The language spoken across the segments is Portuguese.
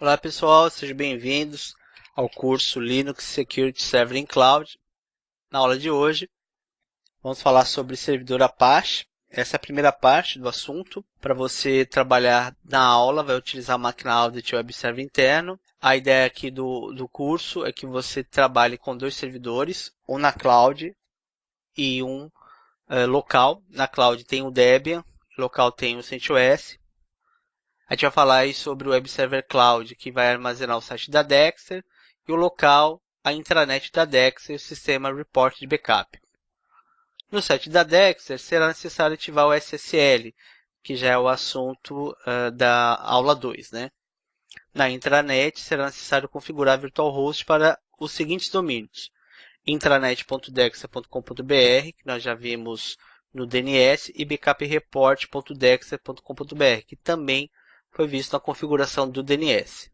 Olá pessoal, sejam bem-vindos ao curso Linux Security Server in Cloud. Na aula de hoje, vamos falar sobre servidor Apache. Essa é a primeira parte do assunto. Para você trabalhar na aula, vai utilizar a máquina Audit Web Server interno. A ideia aqui do curso é que você trabalhe com dois servidores, um na cloud e um local. Na cloud tem o Debian, local tem o CentOS. A gente vai falar aí sobre o Web Server Cloud, que vai armazenar o site da Dexter, e o local, a intranet da Dexter, o sistema Report de Backup. No site da Dexter, será necessário ativar o SSL, que já é o assunto da aula 2, né? Na intranet, será necessário configurar virtualhost para os seguintes domínios: intranet.dexter.com.br, que nós já vimos no DNS, e backupreport.dexter.com.br, que também foi visto na configuração do DNS.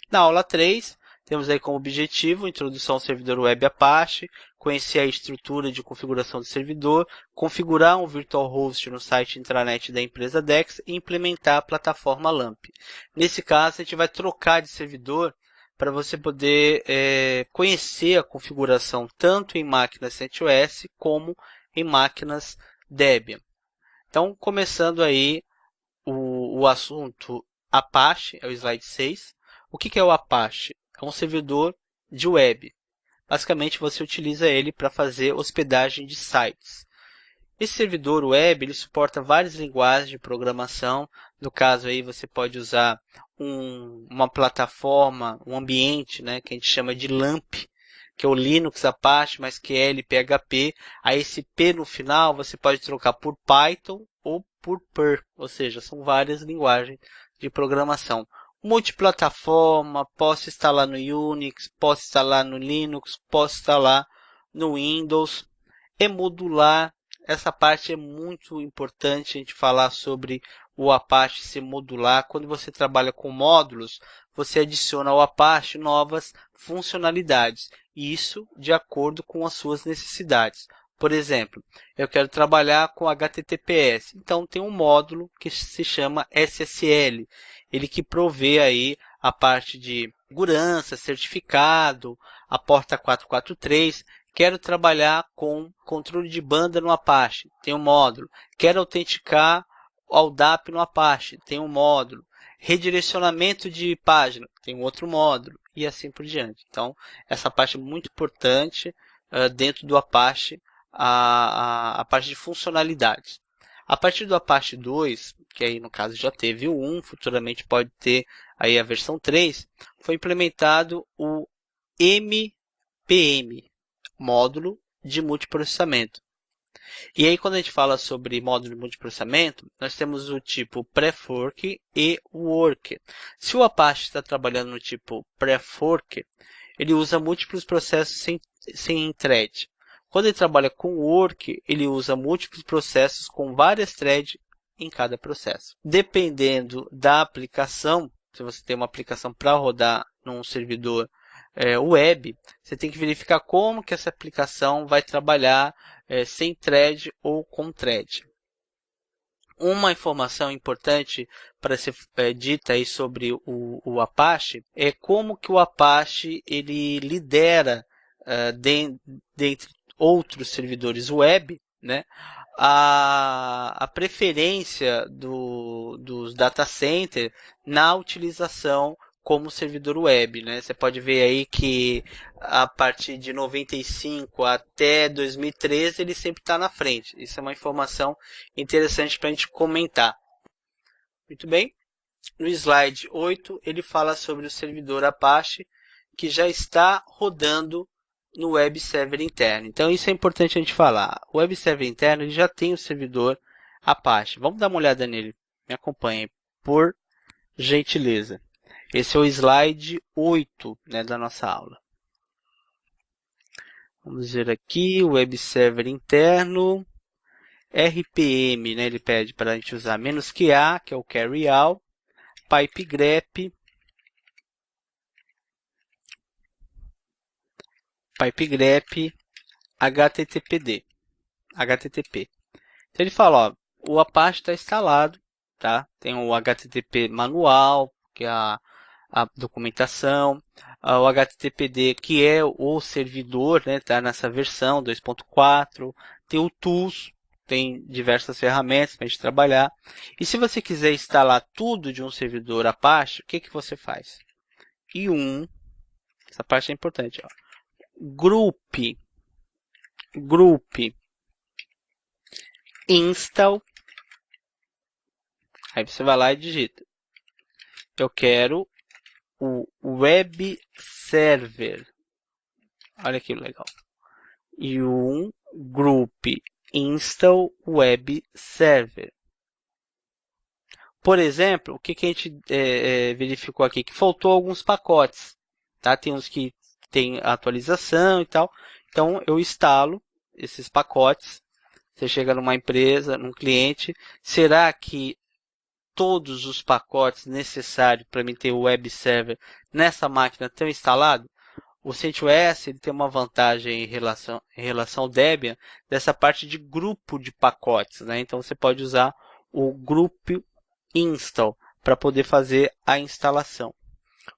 Na aula 3, temos aí como objetivo introdução ao servidor web Apache, conhecer a estrutura de configuração do servidor, configurar um virtual host no site intranet da empresa Dex e implementar a plataforma LAMP. Nesse caso, a gente vai trocar de servidor para você poder conhecer a configuração tanto em máquinas CentOS como em máquinas Debian. Então, começando aí o assunto Apache, é o slide 6. O que é o Apache? É um servidor de web. Basicamente, você utiliza ele para fazer hospedagem de sites. Esse servidor web ele suporta várias linguagens de programação. No caso, aí você pode usar uma plataforma, um ambiente, né, que a gente chama de LAMP, que é o Linux, Apache, MySQL, PHP. Aí esse P no final você pode trocar por Python ou por Perl, ou seja, são várias linguagens de programação. Multiplataforma, posso instalar no Unix, posso instalar no Linux, posso instalar no Windows. É modular. Essa parte é muito importante a gente falar sobre o Apache ser modular. Quando você trabalha com módulos, você adiciona ao Apache novas funcionalidades. Isso de acordo com as suas necessidades. Por exemplo, eu quero trabalhar com HTTPS. Então tem um módulo que se chama SSL. Ele que provê aí a parte de segurança, certificado, a porta 443. Quero trabalhar com controle de banda no Apache, tem um módulo. Quero autenticar ao DAP no Apache, tem um módulo. Redirecionamento de página, tem um outro módulo. E assim por diante. Então, essa parte é muito importante dentro do Apache, a parte de funcionalidades. A partir do Apache 2, que aí no caso já teve o 1, futuramente pode ter aí a versão 3, foi implementado o MPM, módulo de multiprocessamento. E aí quando a gente fala sobre módulo de multiprocessamento, nós temos o tipo pré-fork e work. Se o Apache está trabalhando no tipo pré-fork, ele usa múltiplos processos sem thread. Quando ele trabalha com work, ele usa múltiplos processos com várias threads em cada processo. Dependendo da aplicação, se você tem uma aplicação para rodar num servidor web, você tem que verificar como que essa aplicação vai trabalhar sem thread ou com thread. Uma informação importante para ser dita aí sobre o Apache é como que o Apache ele lidera dentre outros servidores web, né, a preferência dos data center na utilização como servidor web, né? Você pode ver aí que a partir de 95 até 2013 ele sempre está na frente. Isso é uma informação interessante para a gente comentar. Muito bem. No slide 8 ele fala sobre o servidor Apache que já está rodando no web server interno. Então isso é importante a gente falar. O web server interno ele já tem o servidor Apache. Vamos dar uma olhada nele. Me acompanhem, por gentileza. Esse é o slide 8, né, da nossa aula. Vamos ver aqui o web server interno. RPM, né, ele pede para a gente usar "-a", que é o carry out, pipe grep, HTTPD, HTTP. Então ele fala, ó, o Apache está instalado, tá? Tem o HTTP manual, que é a documentação, o HTTPD, que é o servidor, né, tá nessa versão 2.4, tem o Tools, tem diversas ferramentas para a gente trabalhar. E se você quiser instalar tudo de um servidor Apache, o que que você faz? I1, essa parte é importante, ó. Group install, aí você vai lá e digita, eu quero o web server, olha que legal, e um group install web server. Por exemplo, o que que a gente verificou aqui? Que faltou alguns pacotes, tá? Tem uns que tem atualização e tal, então eu instalo esses pacotes. Você chega numa empresa, num cliente, será que todos os pacotes necessários para mim ter o web server nessa máquina estão instalados? O CentOS ele tem uma vantagem em relação ao Debian dessa parte de grupo de pacotes, né? Então você pode usar o group install para poder fazer a instalação.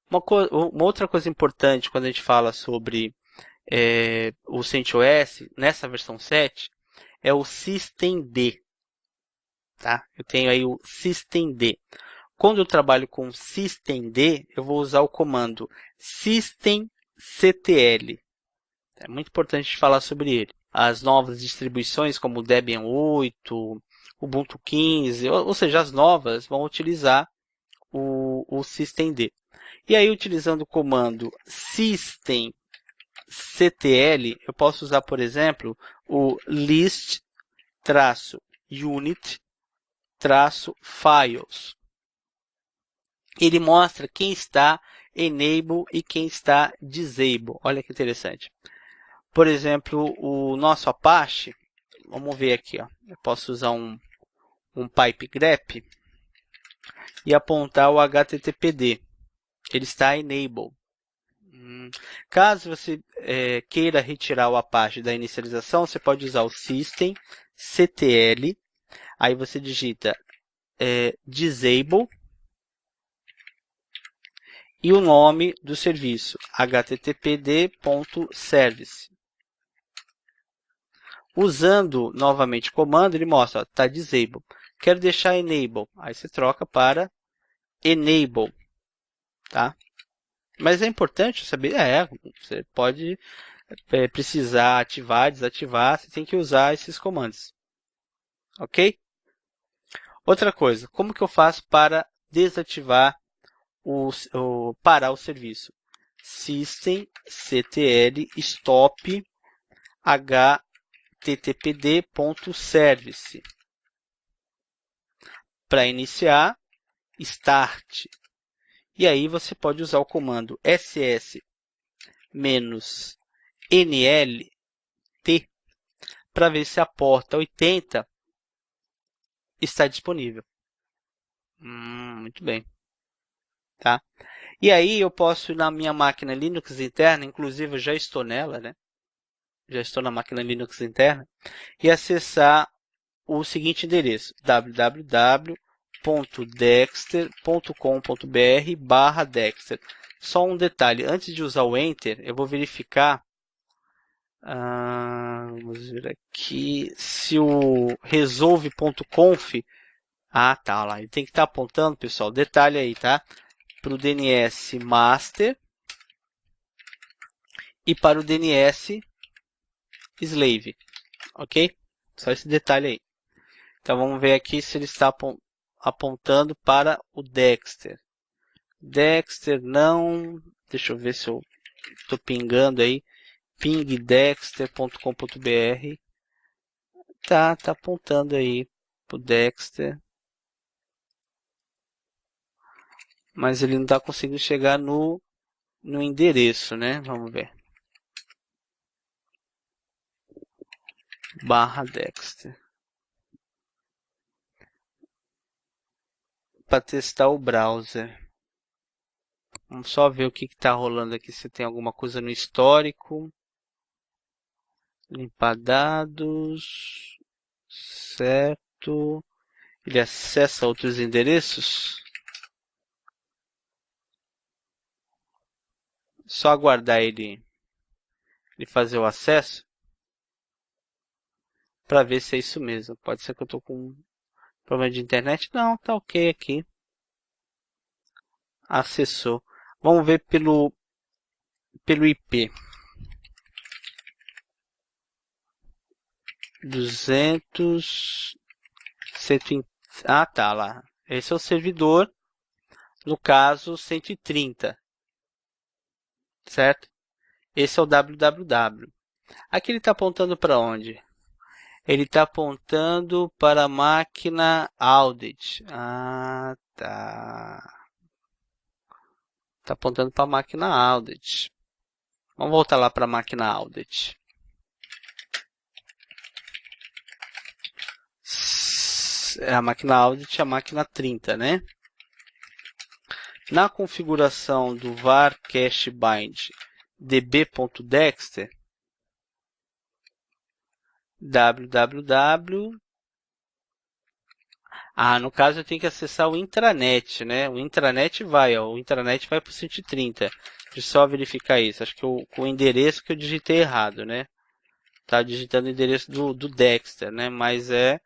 Uma outra coisa importante quando a gente fala sobre o CentOS nessa versão 7 é o systemd. Tá? Eu tenho aí o systemd. Quando eu trabalho com systemd, eu vou usar o comando systemctl. É muito importante falar sobre ele. As novas distribuições como o Debian 8, Ubuntu 15, ou seja, as novas vão utilizar o systemd. E aí, utilizando o comando systemctl, eu posso usar, por exemplo, o list-unit-files. Ele mostra quem está enable e quem está disable. Olha que interessante. Por exemplo, o nosso Apache, vamos ver aqui, ó. Eu posso usar um pipe grep e apontar o HTTPD. Ele está enable. Caso você queira retirar o Apache da inicialização, você pode usar o systemctl. Aí você digita disable e o nome do serviço, httpd.service. Usando novamente o comando, ele mostra, está disable. Quero deixar enable, aí você troca para enable, tá? Mas é importante saber, você pode precisar ativar, desativar, você tem que usar esses comandos, ok? Outra coisa, como que eu faço para desativar parar o serviço? Systemctl stop httpd.service. Para iniciar, start. E aí você pode usar o comando ss-nlt para ver se a porta 80 está disponível. Muito bem. Tá? E aí eu posso ir na minha máquina Linux interna, inclusive eu já estou nela, né? Já estou na máquina Linux interna, e acessar o seguinte endereço, www.dexter.com.br/dexter. Só um detalhe, antes de usar o Enter, eu vou verificar, vamos ver aqui, se o resolve.conf, tá lá, ele tem que estar apontando, pessoal, detalhe aí, tá? Para o DNS master e para o DNS slave, ok? Só esse detalhe aí. Então vamos ver aqui se ele está apontando para o Dexter. Dexter não, deixa eu ver se eu estou pingando aí, pingdexter.com.br. Tá apontando aí para o Dexter. Mas ele não está conseguindo chegar no endereço, né? Vamos ver. /Dexter. Para testar o browser. Vamos só ver o que está rolando aqui, se tem alguma coisa no histórico. Limpar dados. Certo. Ele acessa outros endereços. Só aguardar ele fazer o acesso para ver se é isso mesmo. Pode ser que eu estou com problema de internet. Não, tá ok aqui. Acessou. Vamos ver pelo IP. 200... Ah, tá lá. Esse é o servidor. No caso, 130. Certo? Esse é o www. Aqui ele está apontando para onde? Ele está apontando para a máquina audit. Ah, tá. Está apontando para a máquina audit. Vamos voltar lá para a máquina audit. A máquina audit é a máquina 30, né? Na configuração do var cache bind db.dexter, www. No caso eu tenho que acessar o intranet, né? O intranet vai para o 130. Deixa eu só verificar isso. Acho que o endereço que eu digitei errado, né? Tá digitando o endereço do Dexter, né? Mas é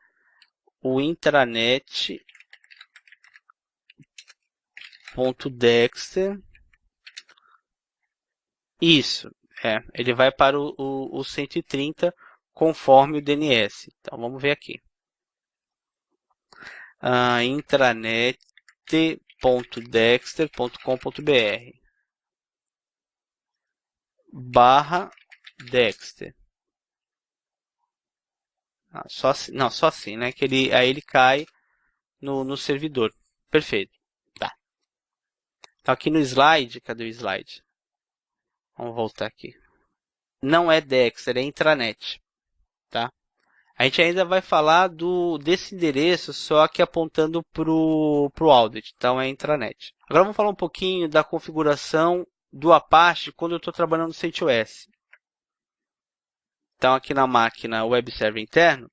o intranet.dexter. Isso, ele vai para o 130 conforme o DNS. Então vamos ver aqui. Intranet.dexter.com.br /Dexter. Só assim, né? Que aí ele cai no servidor. Perfeito. Tá. Então aqui no slide, cadê o slide? Vamos voltar aqui. Não é Dexter, é intranet. Tá? A gente ainda vai falar desse endereço, só que apontando para o audit. Então é intranet. Agora vamos falar um pouquinho da configuração do Apache quando eu estou trabalhando no CentOS. Então aqui na máquina Web Server interno,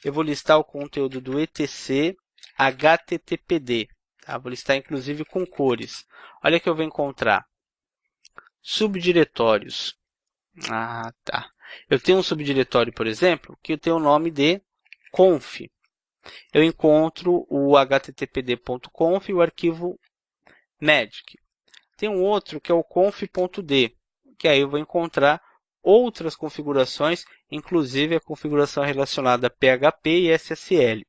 eu vou listar o conteúdo do etc httpd. Tá? Vou listar inclusive com cores. Olha que eu vou encontrar. Subdiretórios. Tá. Eu tenho um subdiretório, por exemplo, que tem o nome de conf. Eu encontro o httpd.conf e o arquivo magic. Tem um outro que é o conf.d, que aí eu vou encontrar outras configurações, inclusive a configuração relacionada a PHP e SSL.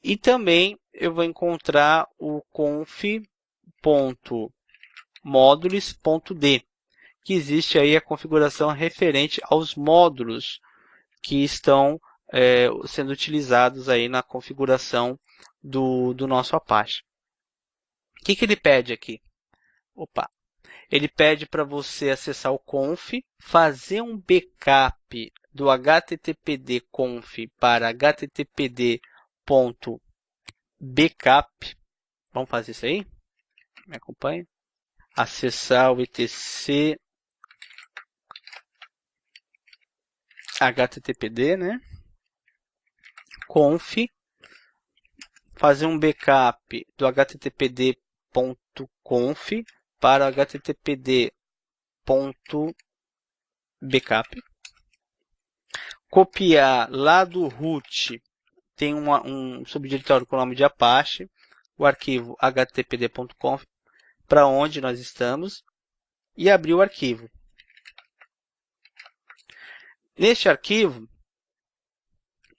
E também eu vou encontrar o conf.modules.d, que existe aí a configuração referente aos módulos que estão sendo utilizados aí na configuração do nosso Apache. O que ele pede aqui? Ele pede para você acessar o conf, fazer um backup do httpd conf para httpd.backup. Vamos fazer isso aí? Me acompanha? Acessar o etc httpd, né? Conf, fazer um backup do httpd.conf para httpd.backup. Copiar lá do root, tem um subdiretório com o nome de Apache, o arquivo httpd.conf, para onde nós estamos, e abrir o arquivo. Neste arquivo,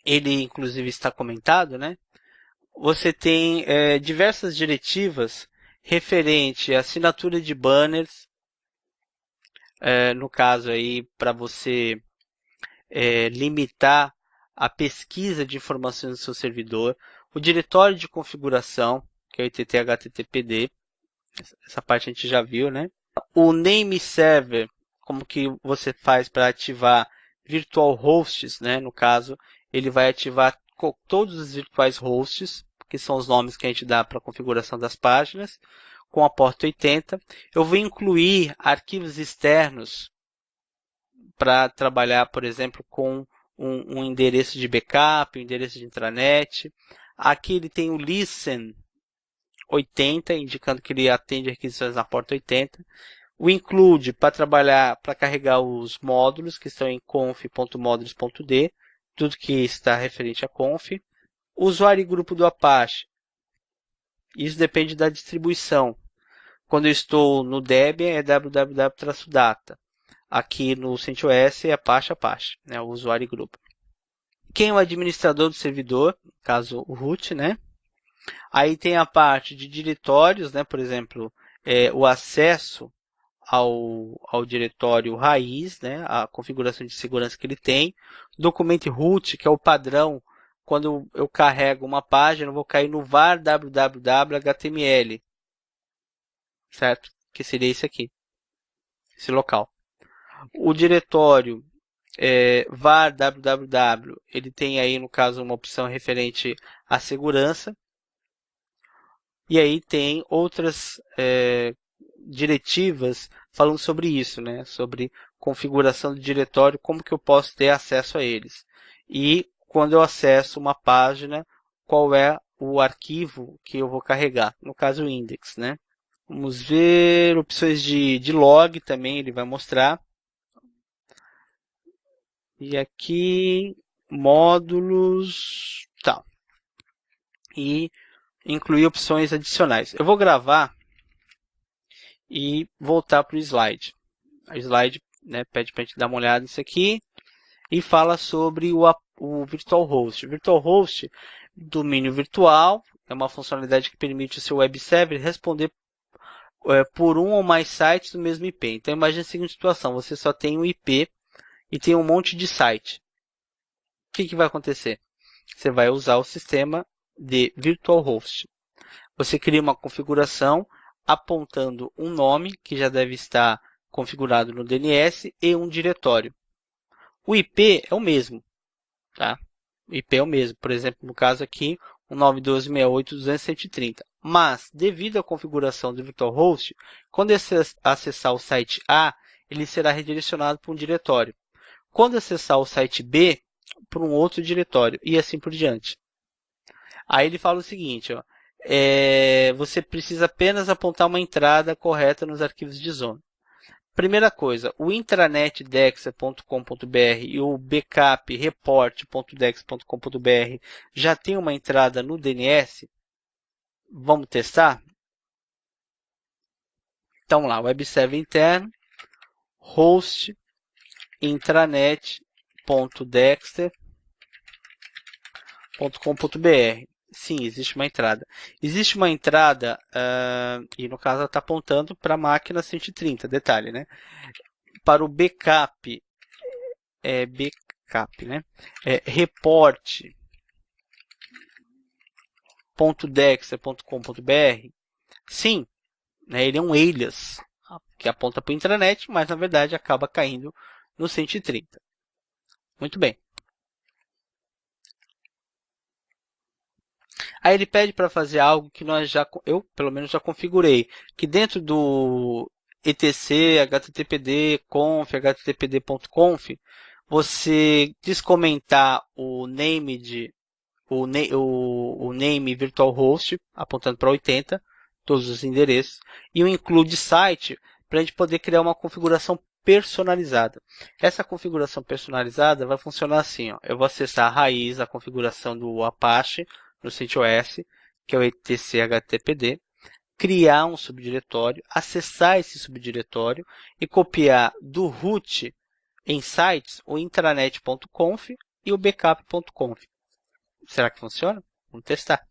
ele inclusive está comentado, né? Você tem diversas diretivas referente à assinatura de banners, no caso aí para você limitar a pesquisa de informações do seu servidor, o diretório de configuração, que é o httpd, essa parte a gente já viu, né? O name server, como que você faz para ativar virtual hosts, né? No caso, ele vai ativar todos os virtuais hosts, que são os nomes que a gente dá para a configuração das páginas, com a porta 80. Eu vou incluir arquivos externos para trabalhar, por exemplo, com um endereço de backup, um endereço de intranet. Aqui ele tem o listen 80, indicando que ele atende requisições na porta 80. O include para trabalhar, para carregar os módulos que estão em conf.modules.d, tudo que está referente a conf. Usuário e grupo do Apache. Isso depende da distribuição. Quando eu estou no Debian é www-data. Aqui no CentOS é Apache, né, o usuário e grupo. Quem é o administrador do servidor? No caso, o root, né? Aí tem a parte de diretórios, né? Por exemplo, o acesso ao diretório raiz, né? A configuração de segurança que ele tem. Documento root, que é o padrão. Quando eu carrego uma página, eu vou cair no var www.html, certo? Que seria esse aqui, esse local. O diretório var www, ele tem aí, no caso, uma opção referente à segurança. E aí tem outras diretivas falando sobre isso, né? Sobre configuração do diretório, como que eu posso ter acesso a eles. E quando eu acesso uma página, qual é o arquivo que eu vou carregar. No caso, o index, né? Vamos ver opções de log também, ele vai mostrar. E aqui, módulos, tal. E incluir opções adicionais. Eu vou gravar e voltar para o slide. A slide, né, pede para a gente dar uma olhada nisso aqui e fala sobre o Virtual Host. Virtual Host, domínio virtual, é uma funcionalidade que permite o seu web server responder por um ou mais sites do mesmo IP. Então imagine a seguinte situação, você só tem um IP e tem um monte de site. O que vai acontecer? Você vai usar o sistema de Virtual Host. Você cria uma configuração apontando um nome, que já deve estar configurado no DNS, e um diretório. O IP é o mesmo, tá? O IP é o mesmo. Por exemplo, no caso aqui, 192.168.230. Mas, devido à configuração do Virtual Host, quando acessar o site A, ele será redirecionado para um diretório. Quando acessar o site B, para um outro diretório, e assim por diante. Aí ele fala o seguinte, ó, você precisa apenas apontar uma entrada correta nos arquivos de zona. Primeira coisa, o intranetdexa.com.br e o backupreport.dex.com.br já tem uma entrada no DNS? Vamos testar? Então lá, web server interno, host, intranet.dexter.com.br. Sim, existe uma entrada. Existe uma entrada, e no caso ela está apontando para a máquina 130, detalhe, né? Para o backup, né? report.dexter.com.br. Sim, né? Ele é um alias que aponta para a intranet, mas na verdade acaba caindo no 130. Muito bem. Aí ele pede para fazer algo que eu pelo menos já configurei, que dentro do etc, httpd, conf, httpd.conf, você descomentar o name o name virtual host, apontando para 80, todos os endereços, e o include site, para a gente poder criar uma configuração personalizada. Essa configuração personalizada vai funcionar assim, ó. Eu vou acessar a raiz, a configuração do Apache, no CentOS, que é o etc httpd, criar um subdiretório, acessar esse subdiretório e copiar do root em sites o intranet.conf e o backup.conf. Será que funciona? Vamos testar.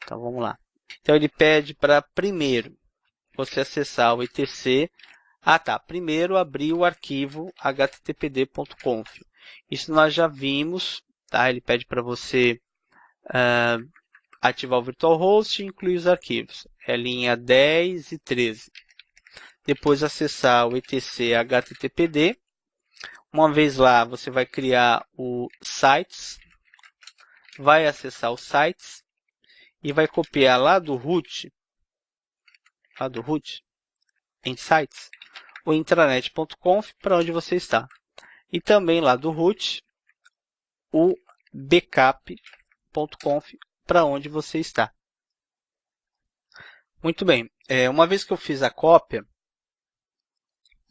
Então vamos lá. Então ele pede para primeiro você acessar o etc. Primeiro abrir o arquivo httpd.conf. Isso nós já vimos, tá? Ele pede para você ativar o virtual host e incluir os arquivos. É linha 10 e 13. Depois acessar o etc httpd. Uma vez lá, você vai criar o sites, vai acessar os sites e vai copiar lá do root em sites, o intranet.conf para onde você está. E também lá do root, o backup.conf para onde você está. Muito bem. Uma vez que eu fiz a cópia,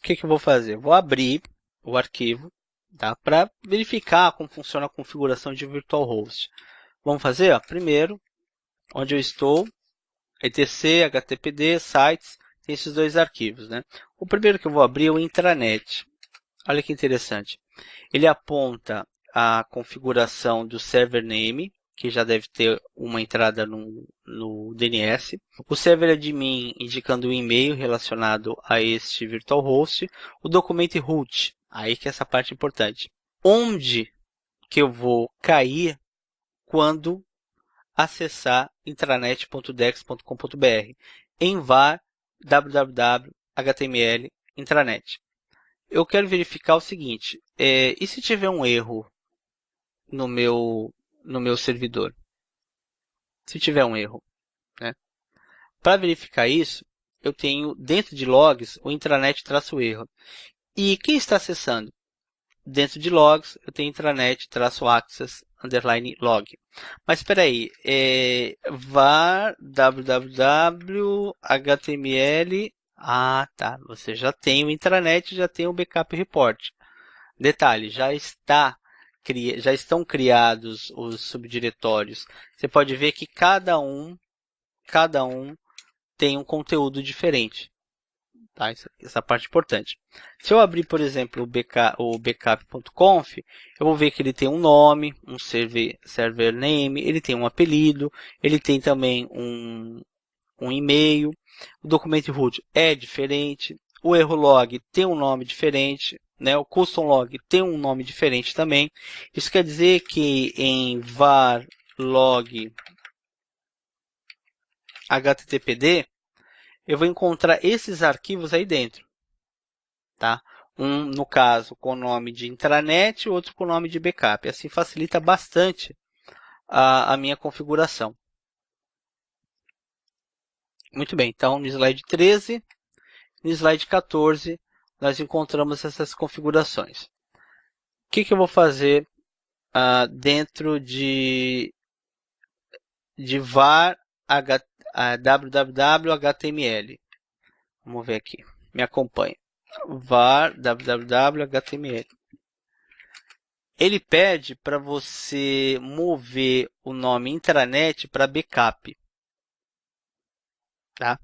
o que eu vou fazer? Vou abrir o arquivo, tá? Para verificar como funciona a configuração de virtual host. Vamos fazer, ó, primeiro, onde eu estou, etc, httpd, sites, tem esses dois arquivos, né? O primeiro que eu vou abrir é o intranet. Olha que interessante. Ele aponta a configuração do server name, que já deve ter uma entrada no DNS. O server admin indicando o e-mail relacionado a este virtual host. O documento root, aí que é essa parte importante. Onde que eu vou cair quando acessar intranet.dex.com.br em var www html intranet. Eu quero verificar o seguinte, e se tiver um erro no meu servidor? Se tiver um erro, né? Para verificar isso, eu tenho dentro de logs o intranet-erro. E quem está acessando? Dentro de logs, eu tenho intranet-access_log. Mas espera aí, var www html. Ah, tá. Você já tem o intranet, já tem o backup report. Detalhe, já estão criados os subdiretórios. Você pode ver que cada um tem um conteúdo diferente. Tá? Essa parte é importante. Se eu abrir, por exemplo, o backup.conf, eu vou ver que ele tem um nome, um server name, ele tem um apelido, ele tem também um e-mail, o documento root é diferente, o erro log tem um nome diferente, né? O custom log tem um nome diferente também. Isso quer dizer que em var log httpd eu vou encontrar esses arquivos aí dentro, tá? Um, no caso, com o nome de intranet, outro com o nome de backup. Assim facilita bastante a minha configuração. Muito bem, então no slide 13, no slide 14, nós encontramos essas configurações. O que eu vou fazer dentro de var www html? Vamos ver aqui, me acompanha. Var www html. Ele pede para você mover o nome intranet para backup. Tá?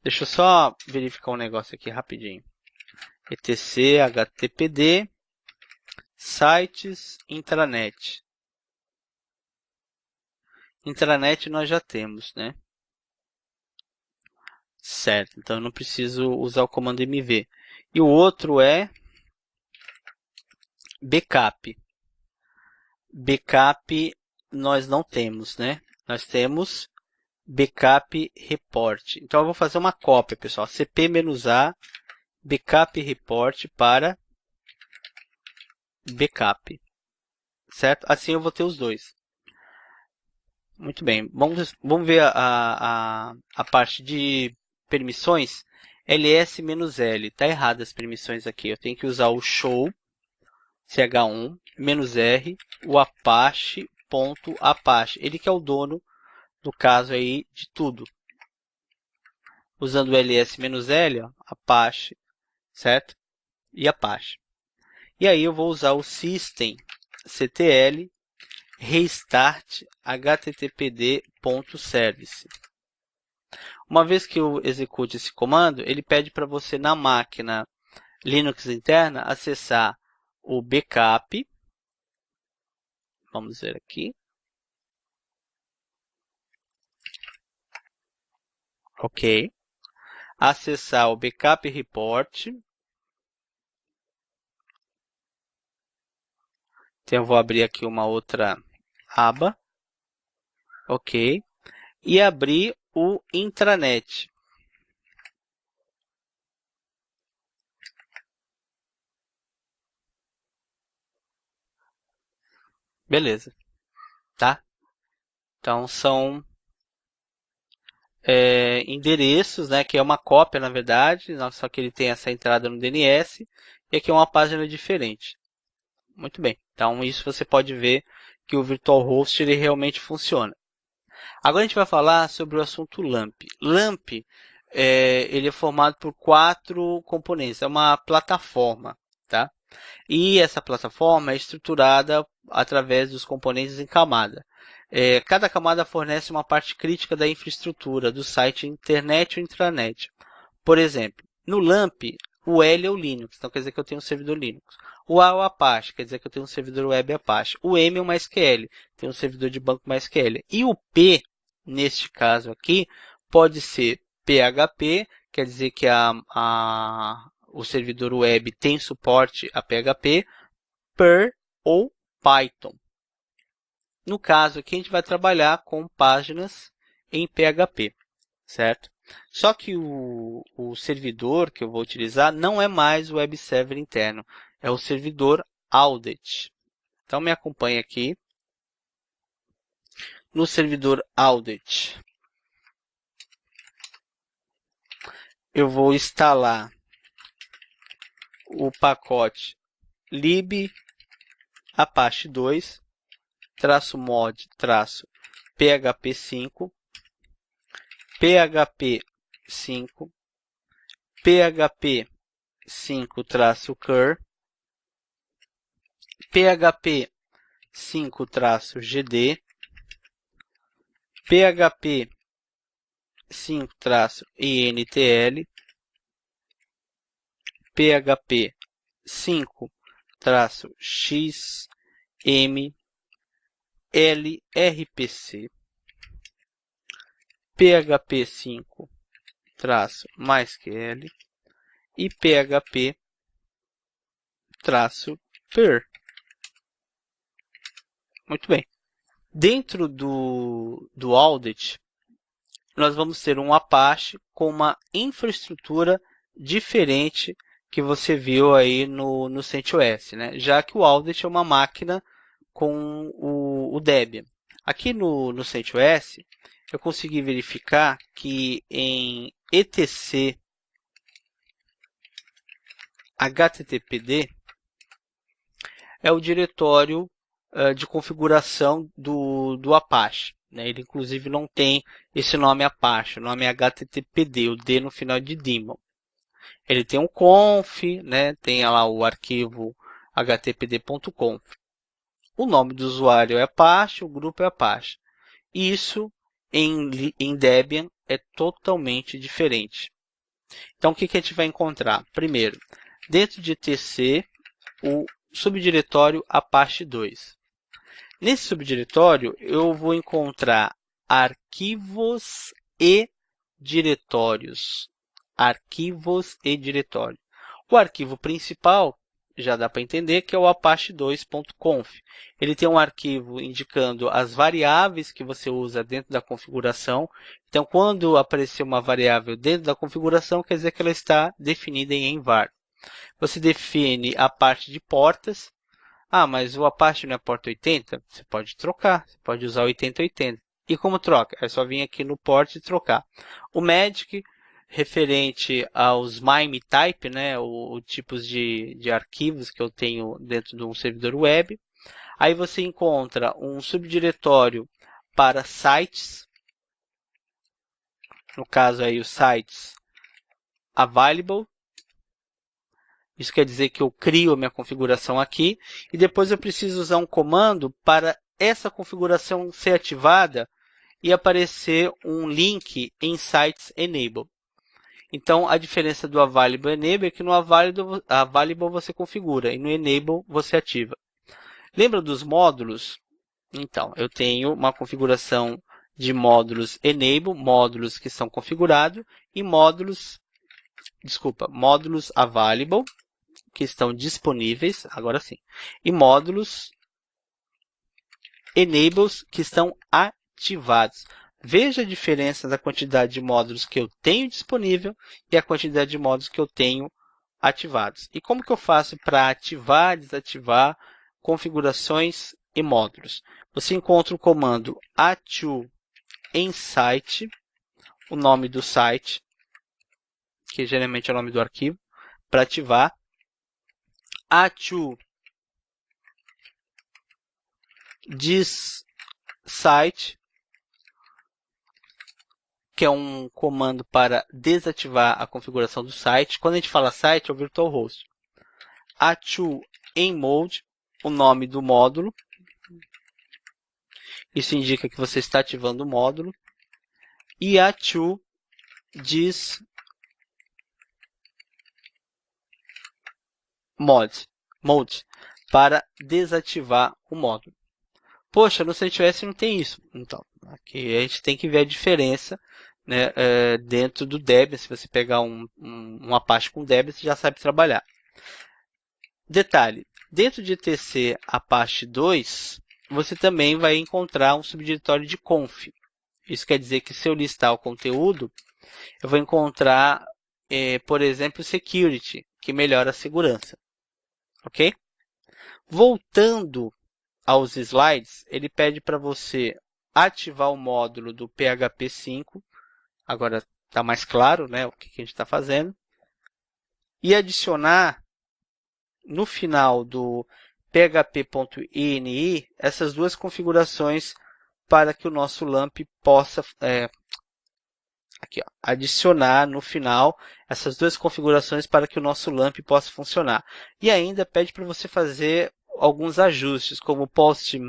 Deixa eu só verificar um negócio aqui rapidinho. etc httpd sites intranet. Intranet nós já temos, né? Certo, então eu não preciso usar o comando mv. E o outro é backup. Backup nós não temos, né? Nós temos backup report. Então eu vou fazer uma cópia, pessoal. cp-a backup report para backup. Certo? Assim eu vou ter os dois. Muito bem. Vamos ver a parte de permissões. ls-l. Está errado as permissões aqui. Eu tenho que usar o show ch1 -r o apache.apache. Ele que é o dono, no caso aí, de tudo. Usando o ls-l, ó, Apache, certo? E Apache. E aí eu vou usar o systemctl restart httpd.service. Uma vez que eu execute esse comando, ele pede para você na máquina Linux interna acessar o backup. Vamos ver aqui. Ok. Acessar o backup report. Então eu vou abrir aqui uma outra aba. Ok. E abrir o intranet. Beleza. Tá? Então são endereços, né, que é uma cópia na verdade, só que ele tem essa entrada no DNS e aqui é uma página diferente. Muito bem, então isso você pode ver que o VirtualHost ele realmente funciona. Agora a gente vai falar sobre o assunto LAMP. LAMP ele é formado por 4 componentes, é uma plataforma, tá? E essa plataforma é estruturada através dos componentes em camada. Cada camada fornece uma parte crítica da infraestrutura do site internet ou intranet. Por exemplo, no LAMP, o L é o Linux, então quer dizer que eu tenho um servidor Linux. O A é o Apache, quer dizer que eu tenho um servidor web Apache. O M é o MySQL, tem um servidor de banco MySQL. E o P, neste caso aqui, pode ser PHP, quer dizer que o servidor web tem suporte a PHP, Perl ou Python. No caso aqui, a gente vai trabalhar com páginas em PHP, certo? Só que o servidor que eu vou utilizar não é mais o web server interno, é o servidor Audit. Então, me acompanhe aqui no servidor Audit. Eu vou instalar o pacote lib apache 2 -mod -php 5 php 5 php 5-cur php 5-gd php 5-intl php 5-xm lrpc php 5-mysql e php-per. Muito bem. Dentro do Audit, nós vamos ter um Apache com uma infraestrutura diferente que você viu aí no CentOS, né? Já que o Audit é uma máquina com o Debian. Aqui no CentOS, eu consegui verificar que em etc httpd é o diretório de configuração do Apache. Né? Ele, inclusive, não tem esse nome Apache, o nome é httpd, o D no final de daemon. Ele tem um conf, né? Tem lá o arquivo httpd.conf. O nome do usuário é Apache, o grupo é Apache. Isso em Debian é totalmente diferente. Então, o que a gente vai encontrar? Primeiro, dentro de etc, o subdiretório Apache 2. Nesse subdiretório, eu vou encontrar arquivos e diretórios. Arquivos e diretórios. O arquivo principal, já dá para entender, que é o apache2.conf. Ele tem um arquivo indicando as variáveis que você usa dentro da configuração. Então, quando aparecer uma variável dentro da configuração, quer dizer que ela está definida em var. Você define a parte de portas. Ah, mas o Apache não é porta 80? Você pode trocar, você pode usar 8080. E como troca? É só vir aqui no port e trocar. O Magic, referente aos MIME type, né, os tipos de arquivos que eu tenho dentro de um servidor web. Aí você encontra um subdiretório para sites, no caso aí os sites available. Isso quer dizer que eu crio a minha configuração aqui e depois eu preciso usar um comando para essa configuração ser ativada e aparecer um link em Sites Enable. Então, a diferença do Available e Enable é que no Available você configura e no Enable você ativa. Lembra dos módulos? Então, eu tenho uma configuração de módulos Enable, módulos que são configurados, e módulos Available, que estão disponíveis, agora sim, e módulos Enables, que estão ativados. Veja a diferença da quantidade de módulos que eu tenho disponível e a quantidade de módulos que eu tenho ativados. E como que eu faço para ativar, desativar configurações e módulos? Você encontra o comando atu em site, o nome do site, que geralmente é o nome do arquivo, para ativar. Atu this site, que é um comando para desativar a configuração do site. Quando a gente fala site, é o virtual host. A2 em mode, o nome do módulo. Isso indica que você está ativando o módulo. E A2 diz mode para desativar o módulo. Poxa, no CentOS não tem isso. Então, aqui a gente tem que ver a diferença, né, dentro do Debian. Se você pegar uma Apache com Debian, você já sabe trabalhar. Detalhe, dentro de etc Apache 2, você também vai encontrar um subdiretório de conf. Isso quer dizer que se eu listar o conteúdo, eu vou encontrar, por exemplo, security, que melhora a segurança. Ok? Voltando aos slides, ele pede para você ativar o módulo do PHP 5. Agora está mais claro, né, o que a gente está fazendo. E adicionar no final do php.ini essas duas configurações para que o nosso LAMP possa adicionar no final essas duas configurações para que o nosso LAMP possa funcionar. E ainda pede para você fazer alguns ajustes, como o post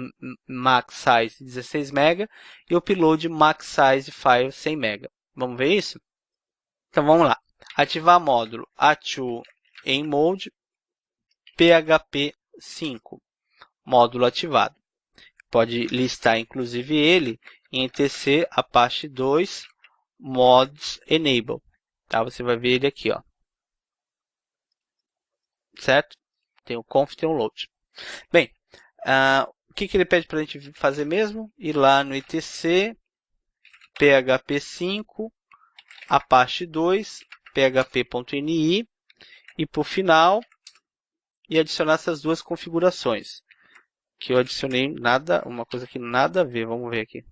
max size 16 MB e o upload max size file 100 MB. Vamos ver isso? Então vamos lá. Ativar módulo A2 em mode PHP 5. Módulo ativado. Pode listar inclusive ele em etc Apache 2 mods enable. Tá? Você vai ver ele aqui, ó. Certo? Tem o conf, tem o load. Bem, o que ele pede para a gente fazer mesmo? Ir lá no etc PHP 5 Apache 2 php.ini e por final e adicionar essas duas configurações. Que eu adicionei uma coisa que nada a ver. Vamos ver aqui.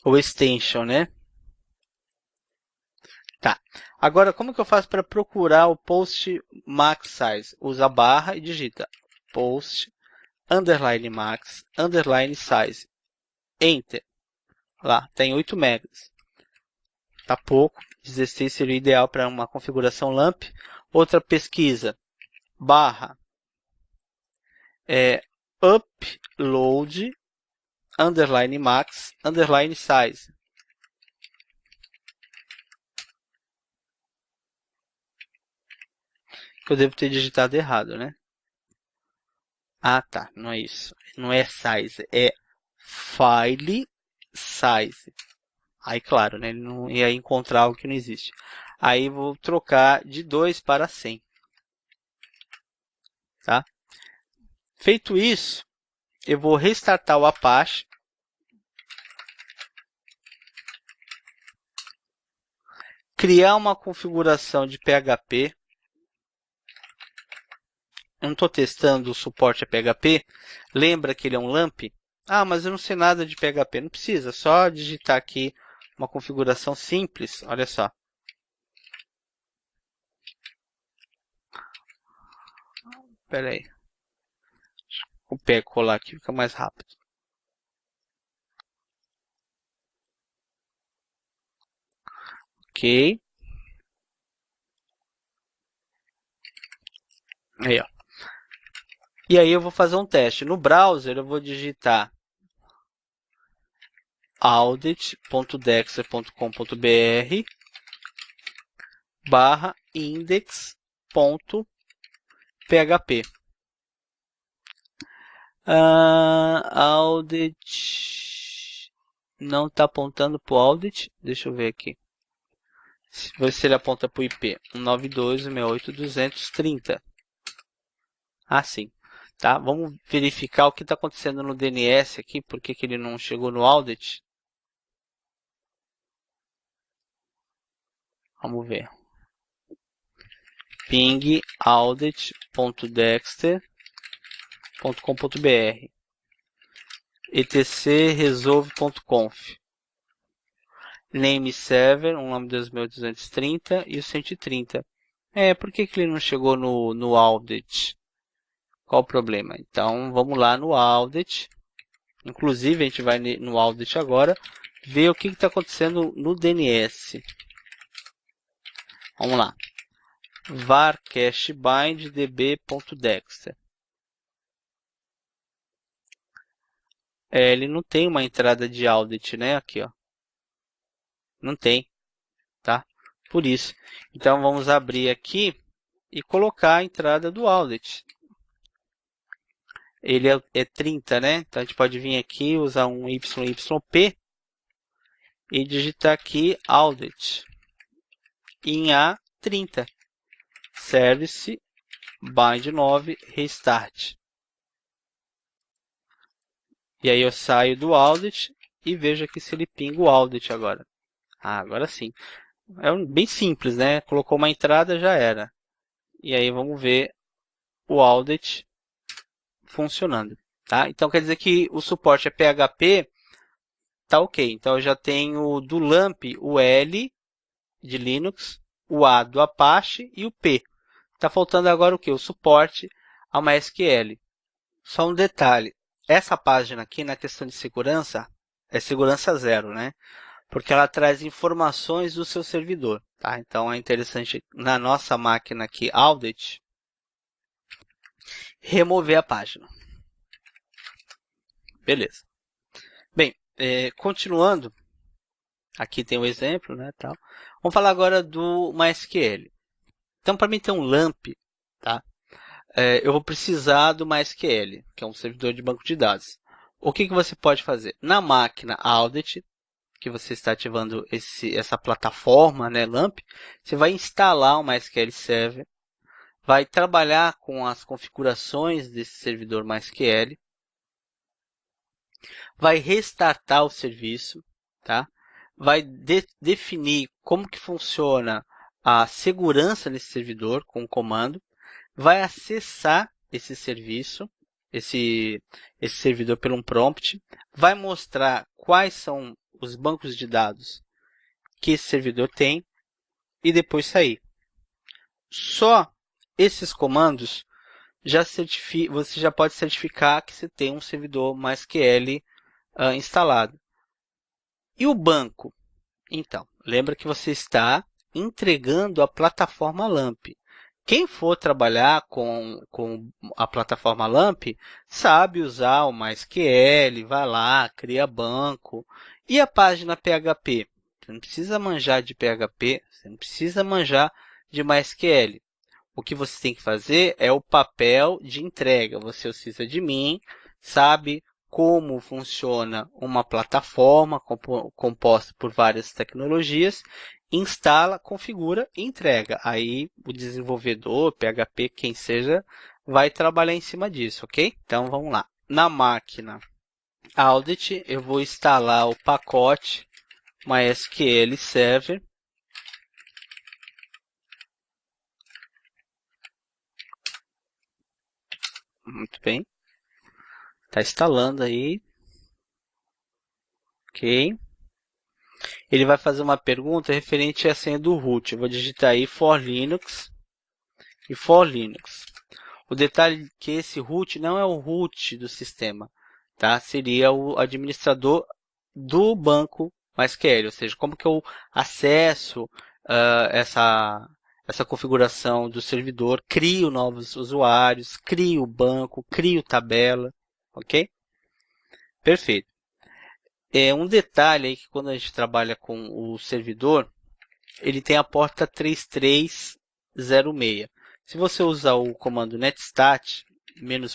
O extension, né? Tá. Agora, como que eu faço para procurar o post max size? Usa a barra e digita post underline max underline size. Enter. Lá, tem 8 megas. Tá pouco. 16 seria o ideal para uma configuração LAMP. Outra pesquisa. Barra upload underline max underline size. Que eu devo ter digitado errado, né? Ah, tá. Não é isso. Não é size. É file size. Aí, claro, né? Ele não ia encontrar algo que não existe. Aí, vou trocar de 2 para 100. Tá? Feito isso, eu vou restartar o Apache. Criar uma configuração de PHP. Eu não estou testando o suporte a PHP. Lembra que ele é um LAMP? Ah, mas eu não sei nada de PHP. Não precisa, só digitar aqui uma configuração simples. Olha só. Espera aí. Vou pegar e colar aqui, fica mais rápido. Ok. Aí, ó. E aí eu vou fazer um teste. No browser eu vou digitar audit.dexter.com.br barra index.php. Audit não está apontando para o audit. Deixa eu ver aqui. Ver se ele aponta para o IP 192.168.230. Ah, sim. Tá? Vamos verificar o que está acontecendo no DNS aqui. Por que ele não chegou no audit? Vamos ver. Ping audit.dexter.com.br etc resolve.conf name server 192.230 e o 130. Por que ele não chegou no audit? Qual o problema? Então, vamos lá no audit. Inclusive, a gente vai no audit agora, ver o que está acontecendo no DNS. Vamos lá. var cache bind db.dexter. Ele não tem uma entrada de audit, né? Aqui, ó. Não tem, tá? Por isso. Então, vamos abrir aqui e colocar a entrada do audit. Ele é 30, né? Então, a gente pode vir aqui, usar um YYP e digitar aqui audit em A30. Service bind 9 restart. E aí eu saio do audit e vejo aqui se ele pinga o audit agora. Ah, agora sim. É bem simples, né? Colocou uma entrada, já era. E aí vamos ver o audit funcionando, tá? Então quer dizer que o suporte é PHP, tá ok. Então eu já tenho do LAMP o L de Linux, o A do Apache e o P. Tá faltando agora o que? O suporte ao MySQL. Só um detalhe. Essa página aqui, na questão de segurança, é segurança zero, né? Porque ela traz informações do seu servidor, tá? Então é interessante na nossa máquina aqui, audit, remover a página. Beleza. Bem, continuando, aqui tem um exemplo, né, tal. Vamos falar agora do MySQL. Então, para mim ter um LAMP, tá? Eu vou precisar do MySQL, que é um servidor de banco de dados. O que você pode fazer? Na máquina audit, que você está ativando essa plataforma, né, LAMP, você vai instalar o MySQL Server, vai trabalhar com as configurações desse servidor MySQL, vai restartar o serviço, tá? Vai definir como que funciona a segurança nesse servidor com o comando, vai acessar esse serviço, esse servidor por um prompt, vai mostrar quais são os bancos de dados que esse servidor tem e depois sair. Só esses comandos você já pode certificar que você tem um servidor MySQL instalado. E o banco? Então, lembra que você está entregando a plataforma LAMP. Quem for trabalhar com a plataforma LAMP sabe usar o MySQL, vai lá, cria banco. E a página PHP? Você não precisa manjar de PHP, você não precisa manjar de MySQL. O que você tem que fazer é o papel de entrega. Você precisa de mim, sabe como funciona uma plataforma composta por várias tecnologias, instala, configura e entrega. Aí o desenvolvedor, PHP, quem seja, vai trabalhar em cima disso, ok? Então vamos lá. Na máquina audit, eu vou instalar o pacote MySQL Server. Muito bem. Está instalando aí. Ok. Ele vai fazer uma pergunta referente à senha do root. Eu vou digitar aí for Linux e for Linux. O detalhe é que esse root não é o root do sistema, tá? Seria o administrador do banco MySQL, ou seja, como que eu acesso essa configuração do servidor, crio novos usuários, crio banco, crio tabela, ok? Perfeito. Um detalhe aí que quando a gente trabalha com o servidor, ele tem a porta 3306. Se você usar o comando netstat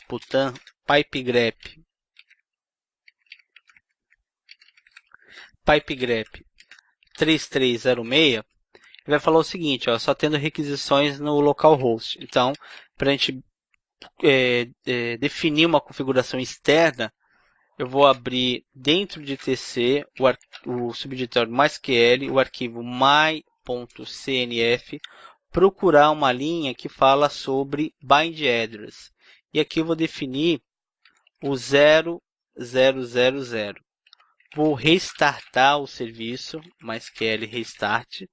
-putan pipegrep 3306, ele vai falar o seguinte, ó, só tendo requisições no localhost. Então, para a gente definir uma configuração externa, eu vou abrir dentro de TC o subdiretório MySQL, o arquivo my.cnf, procurar uma linha que fala sobre bind address. E aqui eu vou definir o 0000. Vou restartar o serviço, MySQL restart.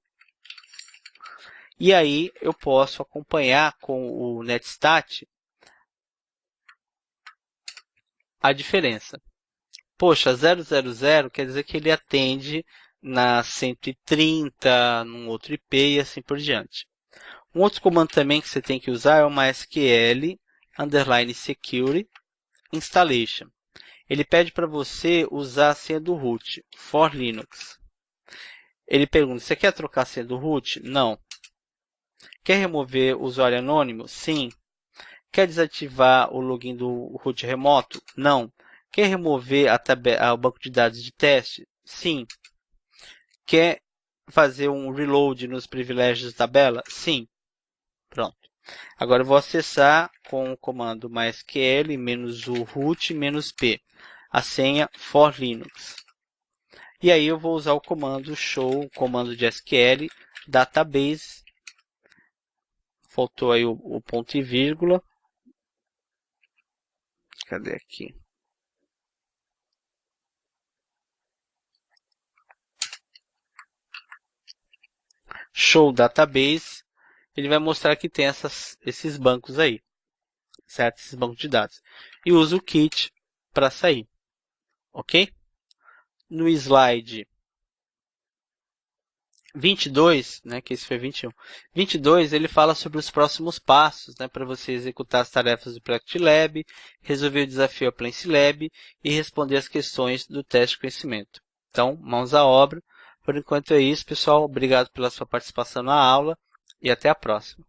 E aí eu posso acompanhar com o netstat a diferença. Poxa, 000 quer dizer que ele atende na 130, num outro IP e assim por diante. Um outro comando também que você tem que usar é o MySQL _security installation. Ele pede para você usar a senha do root, for Linux. Ele pergunta, você quer trocar a senha do root? Não. Quer remover o usuário anônimo? Sim. Quer desativar o login do root remoto? Não. Quer remover o banco de dados de teste? Sim. Quer fazer um reload nos privilégios da tabela? Sim. Pronto. Agora eu vou acessar com o comando MySQL -u root -p, a senha for Linux. E aí eu vou usar o comando show, o comando de SQL, database. Faltou aí o ponto e vírgula. Cadê aqui? Show database. Ele vai mostrar que tem esses bancos aí, certo? Esses bancos de dados. E usa o kit para sair, ok? No slide 22, né, que esse foi 21. 22, ele fala sobre os próximos passos, né, para você executar as tarefas do Practice Lab, resolver o desafio Appliance Lab e responder as questões do teste de conhecimento. Então, mãos à obra. Por enquanto é isso, pessoal. Obrigado pela sua participação na aula e até a próxima.